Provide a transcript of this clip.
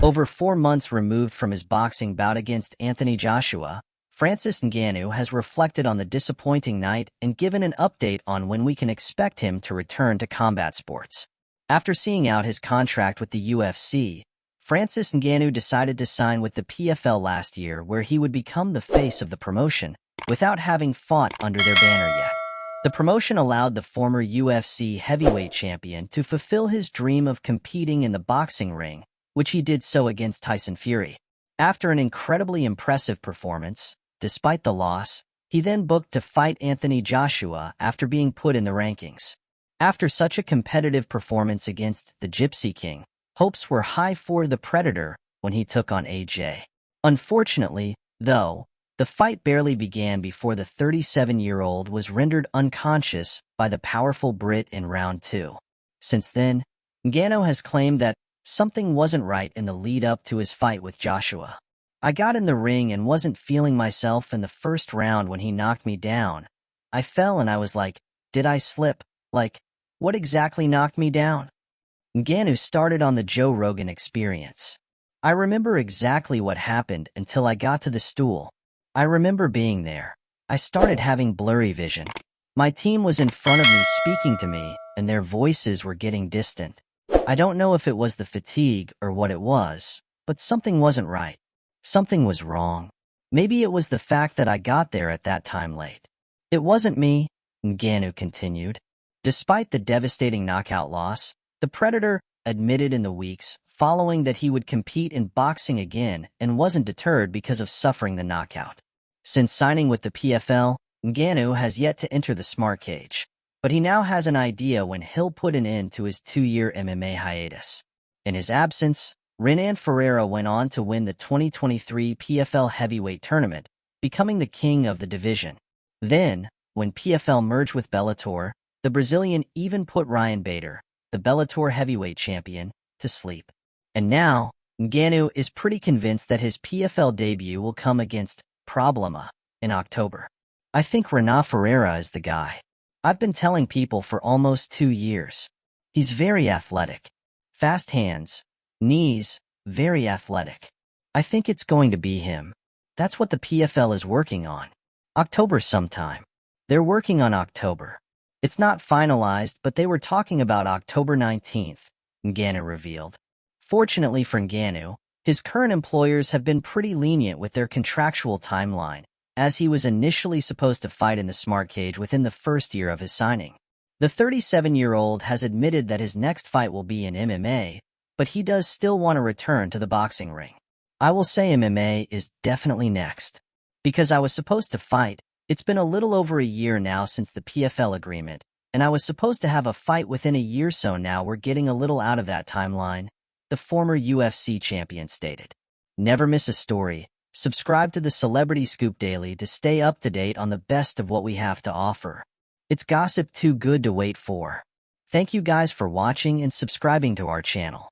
Over 4 months removed from his boxing bout against Anthony Joshua, Francis Ngannou has reflected on the disappointing night and given an update on when we can expect him to return to combat sports. After seeing out his contract with the UFC, Francis Ngannou decided to sign with the PFL last year, where he would become the face of the promotion without having fought under their banner yet. The promotion allowed the former UFC heavyweight champion to fulfill his dream of competing in the boxing ring, which he did so against Tyson Fury. After an incredibly impressive performance, despite the loss, he then booked to fight Anthony Joshua after being put in the rankings. After such a competitive performance against the Gypsy King, hopes were high for the Predator when he took on AJ. Unfortunately, though, the fight barely began before the 37-year-old was rendered unconscious by the powerful Brit in round 2. Since then, Ngannou has claimed that something wasn't right in the lead-up to his fight with Joshua. "I got in the ring and wasn't feeling myself in the first round when he knocked me down. I fell and I was like, did I slip? Like, what exactly knocked me down?" Ngannou started on the Joe Rogan Experience. "I remember exactly what happened until I got to the stool. I remember being there. I started having blurry vision. My team was in front of me speaking to me, and their voices were getting distant. I don't know if it was the fatigue or what it was, but something wasn't right. Something was wrong. Maybe it was the fact that I got there at that time late. It wasn't me," Ngannou continued. Despite the devastating knockout loss, the Predator admitted in the weeks following that he would compete in boxing again and wasn't deterred because of suffering the knockout. Since signing with the PFL, Ngannou has yet to enter the smart cage, but he now has an idea when he'll put an end to his 2-year MMA hiatus. In his absence, Renan Ferreira went on to win the 2023 PFL heavyweight tournament, becoming the king of the division. Then, when PFL merged with Bellator, the Brazilian even put Ryan Bader, the Bellator heavyweight champion, to sleep. And now, Ngannou is pretty convinced that his PFL debut will come against Problema in October. "I think Renan Ferreira is the guy. I've been telling people for almost 2 years. He's very athletic. Fast hands, knees, very athletic. I think it's going to be him. That's what the PFL is working on. October sometime. They're working on October. It's not finalized, but they were talking about October 19th, Ngannou revealed. Fortunately for Ngannou, his current employers have been pretty lenient with their contractual timeline, as he was initially supposed to fight in the smart cage within the first year of his signing. The 37-year-old has admitted that his next fight will be in MMA, but he does still want to return to the boxing ring. "I will say MMA is definitely next. Because I was supposed to fight. It's been a little over a year now since the PFL agreement, and I was supposed to have a fight within a year, so now we're getting a little out of that timeline," the former UFC champion stated. Never miss a story. Subscribe to the Celebrity Scoop Daily to stay up to date on the best of what we have to offer. It's gossip too good to wait for. Thank you guys for watching and subscribing to our channel.